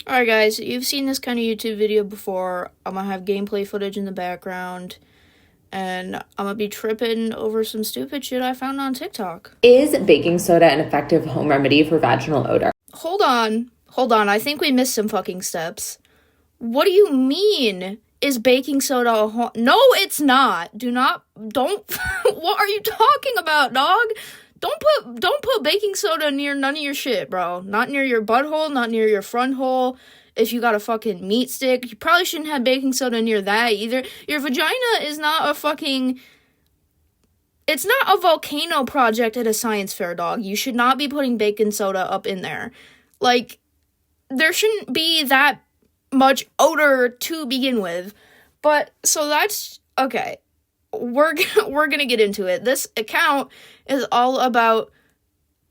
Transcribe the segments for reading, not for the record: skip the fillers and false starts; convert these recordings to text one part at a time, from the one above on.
Alright guys, you've seen this kind of YouTube video before. I'm gonna have gameplay footage in the background, and I'm gonna be tripping over some stupid shit I found on TikTok. Is baking soda an effective home remedy for vaginal odor? Hold on, I think we missed some fucking steps. What do you mean? Is baking soda a No, it's not. Don't, what are you talking about, dog? Don't put baking soda near none of your shit, bro. Not near your butthole, not near your front hole. If you got a fucking meat stick, you probably shouldn't have baking soda near that either. Your vagina is not a fucking... It's not a volcano project at a science fair, dog. You should not be putting baking soda up in there. Like, there shouldn't be that much odor to begin with. But, so that's... Okay. We're gonna get into it. This account is all about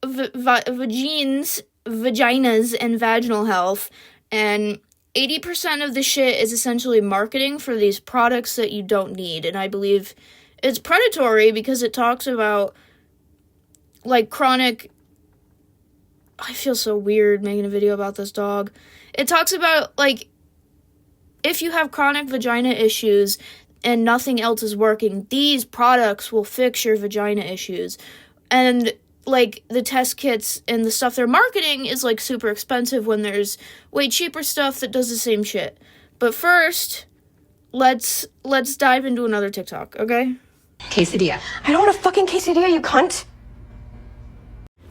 vaginas and vaginal health, and 80% of the shit is essentially marketing for these products that you don't need, and I believe it's predatory because it talks about, like, chronic... I feel so weird making a video about this, dog. It talks about, like, if you have chronic vagina issues and nothing else is working, these products will fix your vagina issues. And, like, the test kits and the stuff they're marketing is, like, super expensive when there's way cheaper stuff that does the same shit. But first, let's dive into another TikTok, okay? Quesadilla. I don't want a fucking quesadilla, you cunt!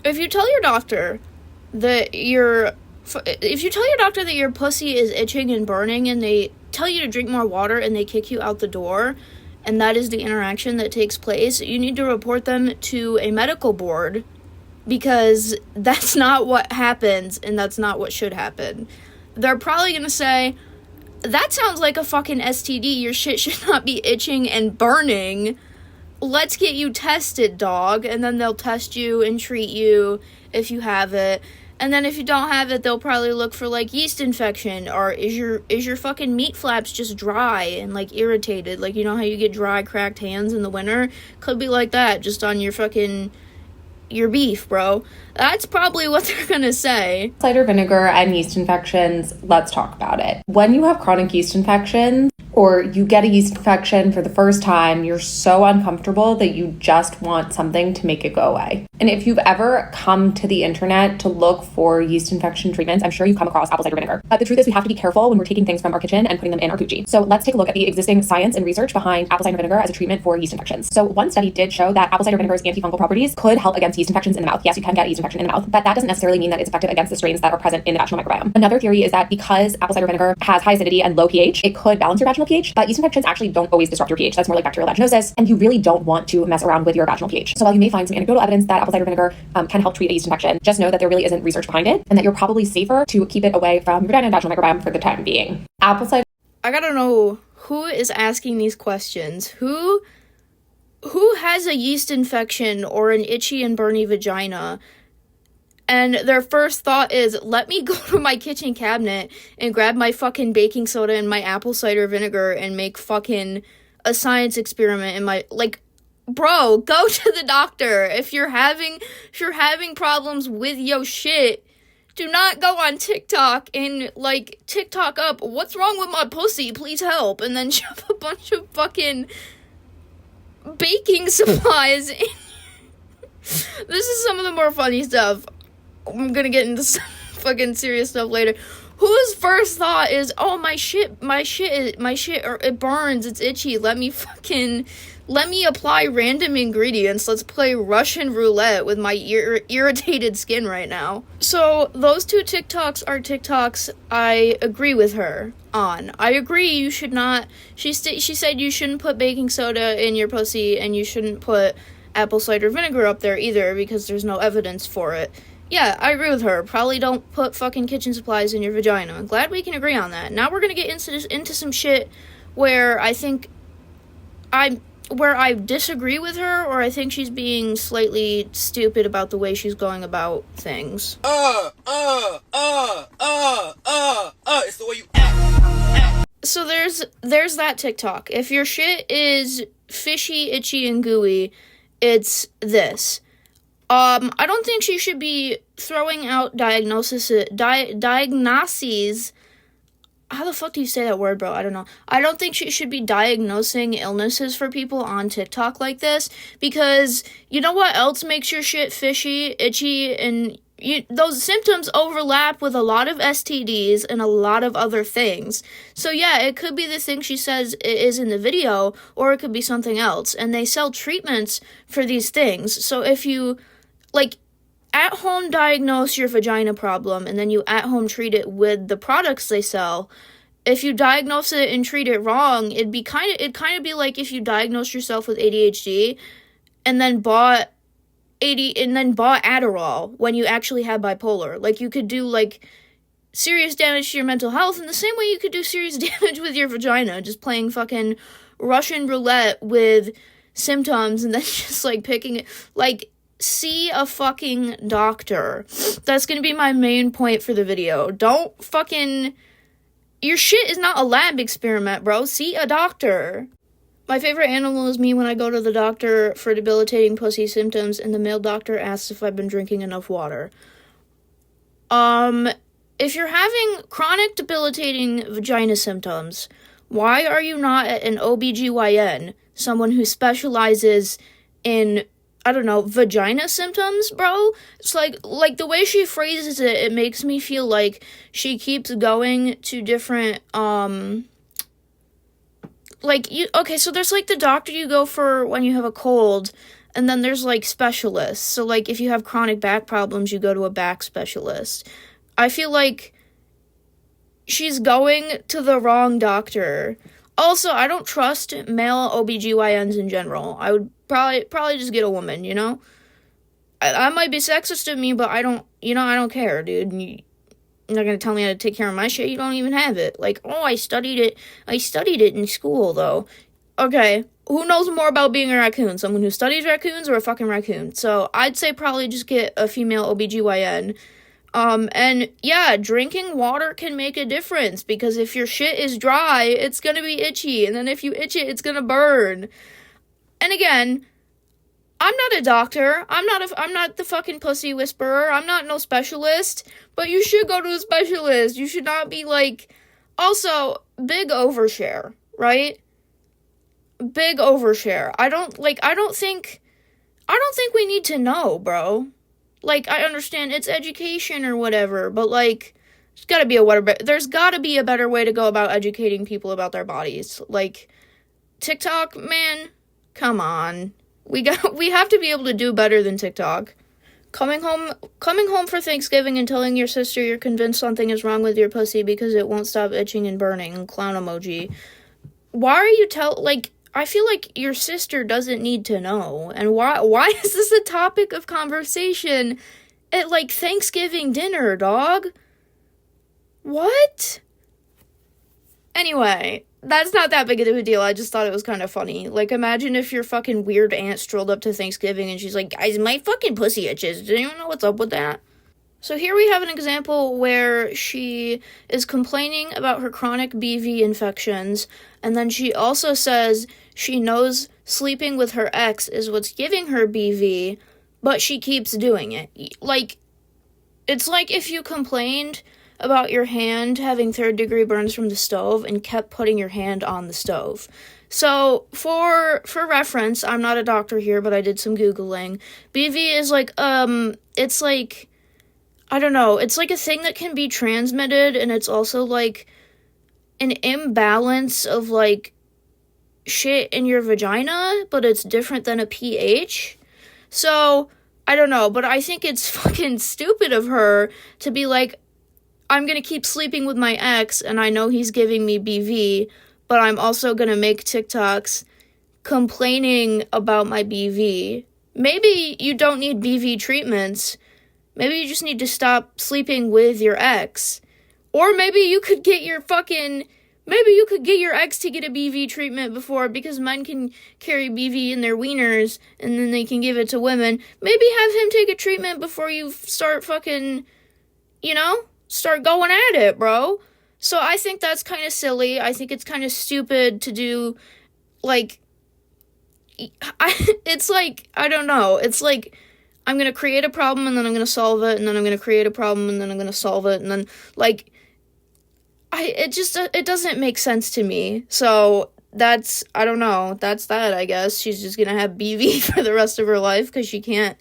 If you tell your doctor that your pussy is itching and burning, and they tell you to drink more water and they kick you out the door, and that is the interaction that takes place, you need to report them to a medical board, because that's not what happens and that's not what should happen. They're probably gonna say, that sounds like a fucking STD, your shit should not be itching and burning, let's get you tested, dog. And then they'll test you and treat you if you have it. And then if you don't have it, they'll probably look for, like, yeast infection, or is your fucking meat flaps just dry and, like, irritated? Like, you know how you get dry, cracked hands in the winter? Could be like that, just on your beef, bro. That's probably what they're gonna say. Cider vinegar and yeast infections, let's talk about it. When you have chronic yeast infections, or you get a yeast infection for the first time, you're so uncomfortable that you just want something to make it go away. And if you've ever come to the internet to look for yeast infection treatments, I'm sure you've come across apple cider vinegar. But the truth is, we have to be careful when we're taking things from our kitchen and putting them in our coochie. So let's take a look at the existing science and research behind apple cider vinegar as a treatment for yeast infections. So one study did show that apple cider vinegar's antifungal properties could help against yeast infections in the mouth. Yes, you can get a yeast infection in the mouth, but that doesn't necessarily mean that it's effective against the strains that are present in the vaginal microbiome. Another theory is that because apple cider vinegar has high acidity and low pH, it could balance your vaginal pH, but yeast infections actually don't always disrupt your pH. That's more like bacterial vaginosis, and you really don't want to mess around with your vaginal pH. So while you may find some anecdotal evidence that apple cider vinegar can help treat a yeast infection, just know that there really isn't research behind it, and that you're probably safer to keep it away from your vagina and vaginal microbiome for the time being. Apple cider... I gotta know, who is asking these questions? Who has a yeast infection or an itchy and burny vagina, and their first thought is, let me go to my kitchen cabinet and grab my fucking baking soda and my apple cider vinegar and make fucking a science experiment in my... Like, bro, go to the doctor. If you're having problems with your shit, do not go on TikTok and, like, TikTok up, what's wrong with my pussy, please help, and then shove a bunch of fucking baking supplies in. This is some of the more funny stuff. I'm gonna get into some fucking serious stuff later. Whose first thought is, oh, my shit, or it burns, it's itchy, let me apply random ingredients, let's play Russian roulette with my irritated skin right now. So, those two TikToks are TikToks I agree with her on. I agree you should not, she said you shouldn't put baking soda in your pussy, and you shouldn't put apple cider vinegar up there either, because there's no evidence for it. Yeah, I agree with her. Probably don't put fucking kitchen supplies in your vagina. I'm glad we can agree on that. Now we're gonna get into some shit where I think I disagree with her, or I think she's being slightly stupid about the way she's going about things. It's the way you act. So there's that TikTok. If your shit is fishy, itchy, and gooey, it's this. I don't think she should be throwing out diagnoses. How the fuck do you say that word, bro? I don't know. I don't think she should be diagnosing illnesses for people on TikTok like this, because you know what else makes your shit fishy, itchy, and those symptoms overlap with a lot of STDs and a lot of other things. So yeah, it could be the thing she says it is in the video, or it could be something else. And they sell treatments for these things. So if you, like, at home diagnose your vagina problem and then you at home treat it with the products they sell, if you diagnose it and treat it wrong, it'd kind of be like if you diagnosed yourself with ADHD and then bought Adderall when you actually had bipolar. Like, you could do, like, serious damage to your mental health in the same way you could do serious damage with your vagina, just playing fucking Russian roulette with symptoms and then just, like, picking it. Like, see a fucking doctor. That's gonna be my main point for the video. Don't fucking... Your shit is not a lab experiment, bro. See a doctor. My favorite animal is me when I go to the doctor for debilitating pussy symptoms and the male doctor asks if I've been drinking enough water. If you're having chronic debilitating vagina symptoms, why are you not at an OBGYN, someone who specializes in, I don't know, vagina symptoms, bro? It's like the way she phrases it, it makes me feel like she keeps going to different, okay, so there's, like, the doctor you go for when you have a cold, and then there's, like, specialists. So, like, if you have chronic back problems, you go to a back specialist. I feel like she's going to the wrong doctor. Also, I don't trust male OBGYNs in general. I would probably just get a woman, you know? I might be sexist of me, but I don't care, dude. You're not gonna tell me how to take care of my shit. You don't even have it. Like, oh, I studied it in school, though. Okay, who knows more about being a raccoon? Someone who studies raccoons or a fucking raccoon? So I'd say probably just get a female OBGYN. And yeah, drinking water can make a difference, because if your shit is dry, it's gonna be itchy, and then if you itch it, it's gonna burn. And again, I'm not a doctor. I'm not the fucking pussy whisperer. I'm not no specialist. But you should go to a specialist. You should not be like... Also, big overshare, right? Big overshare. I don't think we need to know, bro. Like, I understand it's education or whatever, but, like, there's gotta be a better way to go about educating people about their bodies. Like, TikTok, man, come on. We have to be able to do better than TikTok. Coming home for Thanksgiving and telling your sister you're convinced something is wrong with your pussy because it won't stop itching and burning. Clown emoji. Why are you I feel like your sister doesn't need to know. And why is this a topic of conversation at, like, Thanksgiving dinner, dog? What? Anyway, that's not that big of a deal. I just thought it was kind of funny. Like, imagine if your fucking weird aunt strolled up to Thanksgiving and she's like, guys, my fucking pussy itches. Do you know what's up with that? So here we have an example where she is complaining about her chronic BV infections, and then she also says she knows sleeping with her ex is what's giving her BV, but she keeps doing it. Like, it's like if you complained about your hand having third-degree burns from the stove and kept putting your hand on the stove. So, for reference, I'm not a doctor here, but I did some Googling. BV is like, it's like... I don't know, it's like a thing that can be transmitted, and it's also like an imbalance of like shit in your vagina, but it's different than a pH. So, I don't know, but I think it's fucking stupid of her to be like, I'm gonna keep sleeping with my ex, and I know he's giving me BV, but I'm also gonna make TikToks complaining about my BV. Maybe you don't need BV treatments. Maybe you just need to stop sleeping with your ex. Or maybe you could get your ex to get a BV treatment before, because men can carry BV in their wieners and then they can give it to women. Maybe have him take a treatment before you start fucking, start going at it, bro. So I think that's kind of silly. I think it's kind of stupid to do, like, it's like, I don't know. It's like, I'm going to create a problem, and then I'm going to solve it, and then I'm going to create a problem, and then I'm going to solve it, and then, like, it doesn't make sense to me. So that's, I don't know, that's that, I guess. She's just going to have BV for the rest of her life because she can't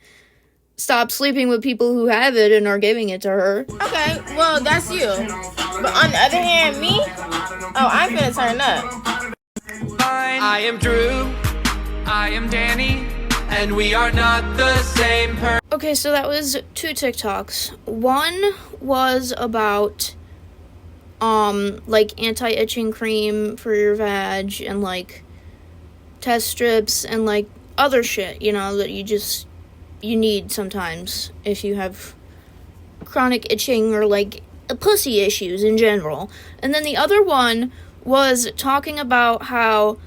stop sleeping with people who have it and are giving it to her. Okay, well, that's you. But on the other hand, me? Oh, I'm gonna turn up. I am Drew. I am Danny. And we are not the same person. Okay, so that was 2 TikToks. One was about, like, anti-itching cream for your vag and, like, test strips and, like, other shit, you know, that you need sometimes if you have chronic itching or, like, pussy issues in general. And then the other one was talking about how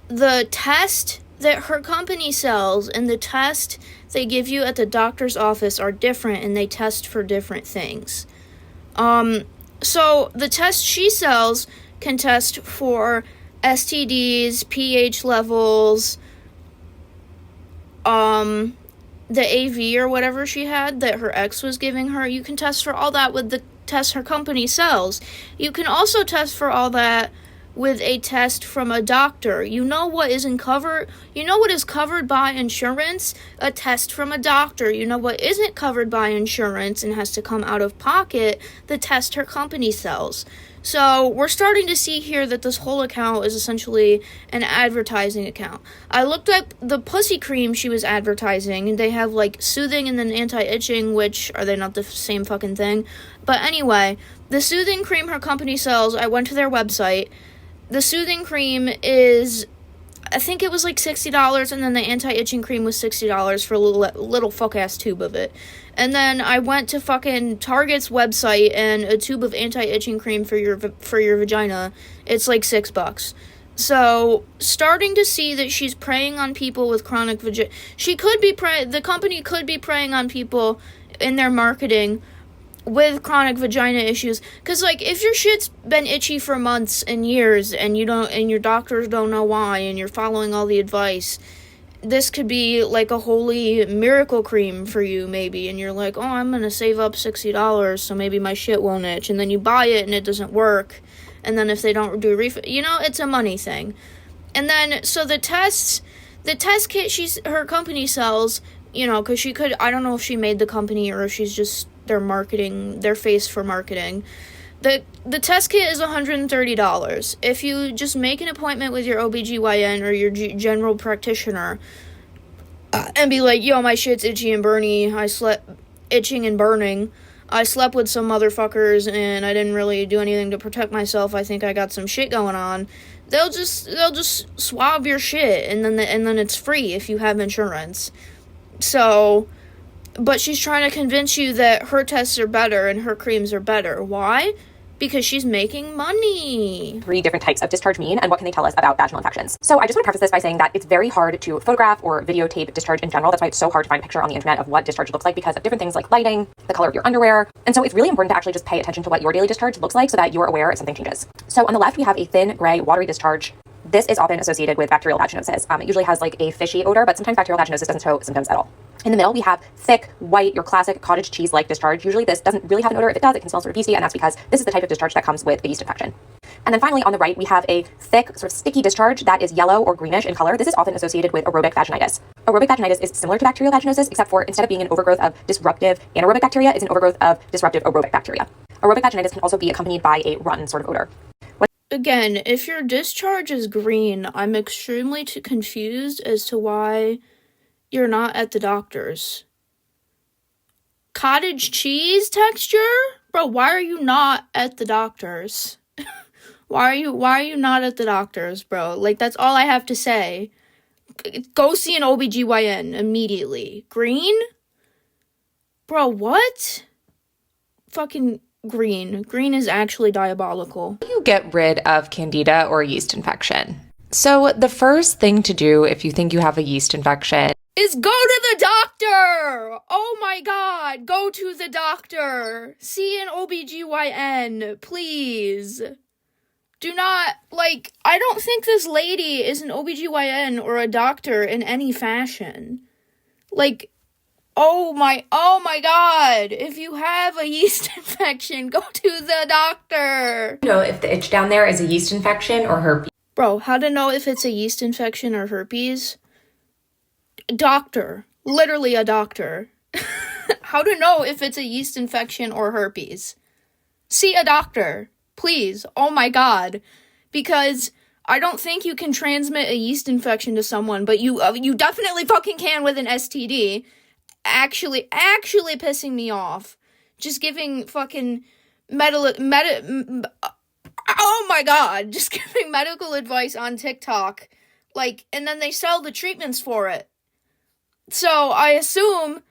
the test that her company sells and the test they give you at the doctor's office are different, and they test for different things. So the test she sells can test for STDs, pH levels, the AV or whatever she had that her ex was giving her. You can test for all that with the test her company sells. You can also test for all that with a test from a doctor. You know what is covered by insurance? A test from a doctor. You know what isn't covered by insurance and has to come out of pocket? The test her company sells. So we're starting to see here that this whole account is essentially an advertising account. I looked up the pussy cream she was advertising, and they have, like, soothing and then anti-itching, which, are they not the same fucking thing? But anyway, the soothing cream her company sells, I went to their website. The soothing cream is, I think it was like $60, and then the anti-itching cream was $60 for a little fuck-ass tube of it. And then I went to fucking Target's website, and a tube of anti-itching cream for your vagina, it's like $6. So, starting to see that she's preying on people with chronic vagina. The company could be preying on people in their marketing with chronic vagina issues, because, like, if your shit's been itchy for months and years, and your doctors don't know why, and you're following all the advice, this could be, like, a holy miracle cream for you, maybe, and you're like, oh, I'm gonna save up $60, so maybe my shit won't itch, and then you buy it, and it doesn't work, and then if they don't do a refund, it's a money thing. And then, so the test kit her company sells, because she could, I don't know if she made the company, or if she's just their face for marketing. The test kit is $130. If you just make an appointment with your OBGYN or your general practitioner and be like, yo, my shit's itchy and burning, itching and burning, I slept with some motherfuckers and I didn't really do anything to protect myself, I think I got some shit going on, they'll just swab your shit, and then it's free if you have insurance. So, but she's trying to convince you that her tests are better and her creams are better. Why? Because she's making money. 3 different types of discharge mean, and what can they tell us about vaginal infections? So I just want to preface this by saying that it's very hard to photograph or videotape discharge in general. That's why it's so hard to find a picture on the internet of what discharge looks like, because of different things like lighting, the color of your underwear. And so it's really important to actually just pay attention to what your daily discharge looks like so that you're aware if something changes. So on the left, we have a thin, gray, watery discharge. This is often associated with bacterial vaginosis. It usually has like a fishy odor, but sometimes bacterial vaginosis doesn't show symptoms at all. In the middle, we have thick, white, your classic cottage cheese-like discharge. Usually this doesn't really have an odor. If it does, it can smell sort of yeasty, and that's because this is the type of discharge that comes with a yeast infection. And then finally, on the right, we have a thick, sort of sticky discharge that is yellow or greenish in color. This is often associated with aerobic vaginitis. Aerobic vaginitis is similar to bacterial vaginosis, except for instead of being an overgrowth of disruptive anaerobic bacteria, it's an overgrowth of disruptive aerobic bacteria. Aerobic vaginitis can also be accompanied by a rotten sort of odor. Again, if your discharge is green, I'm extremely confused as to why you're not at the doctor's. Cottage cheese texture? Bro, why are you not at the doctor's? Why are you not at the doctor's, bro? Like, that's all I have to say. Go see an OBGYN immediately. Green? Bro, what? Fucking green. Green is actually diabolical. You get rid of candida or yeast infection. So the first thing to do if you think you have a yeast infection is go to the doctor! Oh my god, go to the doctor. See an OBGYN, please. Do not, I don't think this lady is an OBGYN or a doctor in any fashion. Oh my god. If you have a yeast infection, go to the doctor. You know if the itch down there is a yeast infection or herpes. Bro, how to know if it's a yeast infection or herpes? Doctor. Literally a doctor. How to know if it's a yeast infection or herpes? See a doctor. Please. Oh my god. Because I don't think you can transmit a yeast infection to someone, but you definitely fucking can with an STD. Actually pissing me off. Just giving fucking oh my god, just giving medical advice on TikTok. Like, and then they sell the treatments for it. So I assume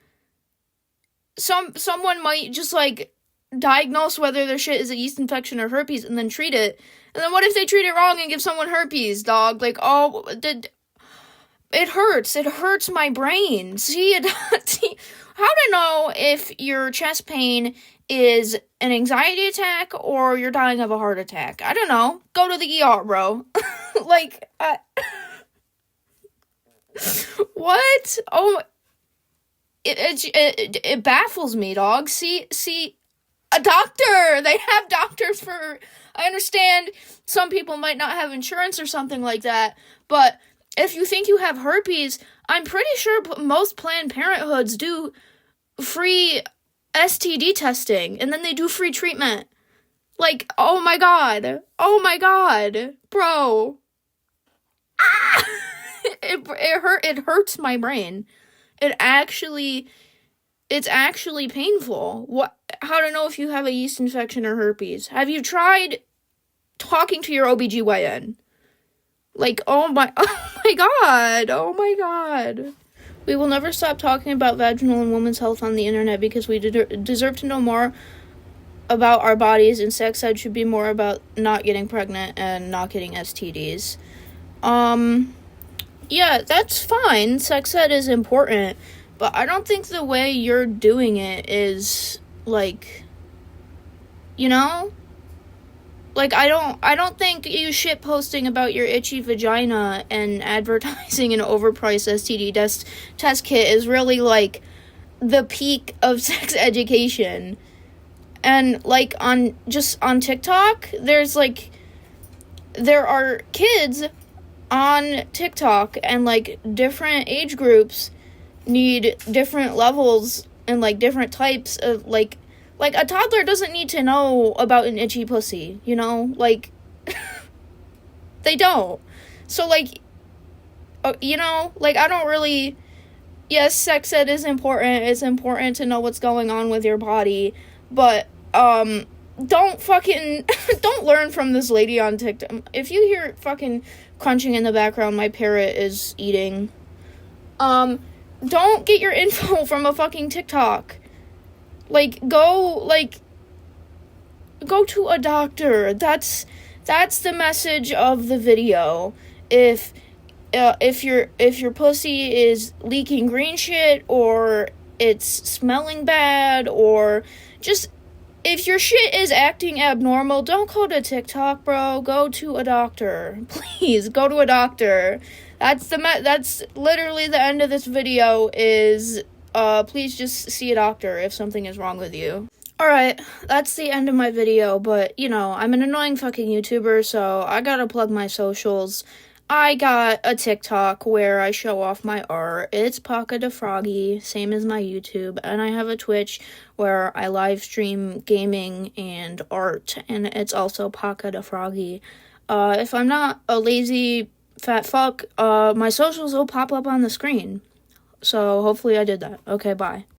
someone might just like diagnose whether their shit is a yeast infection or herpes and then treat it. And then what if they treat it wrong and give someone herpes, dog? Like, oh, it hurts. It hurts my brain. See, how to know if your chest pain is an anxiety attack or you're dying of a heart attack? I don't know. Go to the ER, bro. Like, what? Oh, it baffles me, dog. See, a doctor. They have doctors for. I understand some people might not have insurance or something like that, but if you think you have herpes, I'm pretty sure most Planned Parenthoods do free STD testing, and then they do free treatment. Like, oh my god, bro. Ah! It hurts my brain. It's actually painful. How to know if you have a yeast infection or herpes? Have you tried talking to your OBGYN? Like, oh my god. We will never stop talking about vaginal and women's health on the internet because we deserve to know more about our bodies, and sex ed should be more about not getting pregnant and not getting STDs. Yeah, that's fine. Sex ed is important, but I don't think the way you're doing it is, like, you know? Like, I don't think you shit posting about your itchy vagina and advertising an overpriced STD test kit is really, like, the peak of sex education. And, like, on TikTok, there are kids on TikTok, and, like, different age groups need different levels and, like, different types of, like, a toddler doesn't need to know about an itchy pussy, you know? Like, they don't. So, like, you know? Like, I don't really... Yes, sex ed is important. It's important to know what's going on with your body. But, don't fucking... don't learn from this lady on TikTok. If you hear fucking crunching in the background, my parrot is eating. Don't get your info from a fucking TikTok. Like, go to a doctor. That's the message of the video. If your pussy is leaking green shit, or it's smelling bad, or just if your shit is acting abnormal, don't go to TikTok, bro. Go to a doctor. Please, go to a doctor. That's literally the end of this video is... please just see a doctor if something is wrong with you. Alright, that's the end of my video, but, you know, I'm an annoying fucking YouTuber, so I gotta plug my socials. I got a TikTok where I show off my art. It's Paca de Froggy, same as my YouTube, and I have a Twitch where I live stream gaming and art, and it's also Paca de Froggy. If I'm not a lazy fat fuck, my socials will pop up on the screen. So hopefully I did that. Okay, bye.